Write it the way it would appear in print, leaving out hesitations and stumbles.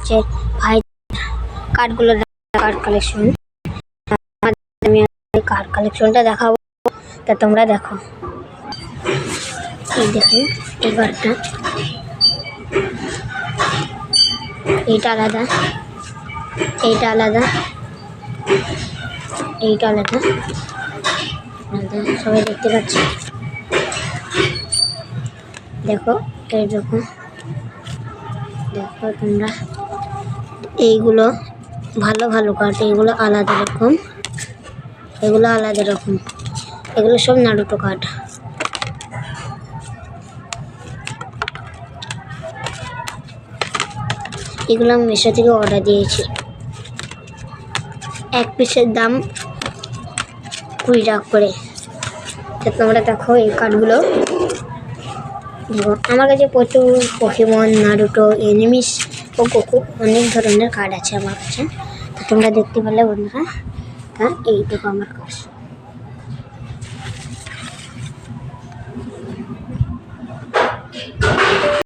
হচ্ছে ভাই কার্ডগুলো, কার্ড কালেকশন। আমি কার্ড কালেকশনটা দেখাবো, তা তোমরা দেখো। এই দেখুন এই কার্ডটা, এইটা আলাদা, এইটা আলাদা, এইটা আলাদা, সবাই দেখতে পাচ্ছি। দেখো এই দেখো, দেখো তোমরা, এইগুলো ভালো ভালো কার্ড, এইগুলো আলাদা রকম, এগুলো আলাদা রকম, এগুলো সব নারুটো কার্ড। এগুলো আমি মিশো থেকে অর্ডার দিয়েছি। এক পিসের দাম 20 টাকা করে। তো তোমরা দেখো এই কার্ডগুলো, দেখো আমার কাছে প্রচুর পোকেমন, নারুটো, এনিমিস ও গোকু অনেক ধরনের কার্ড আছে আমার কাছে। তো তোমরা দেখতে পেলে বন্ধুরা, তা এই দেখো আমার কাছে।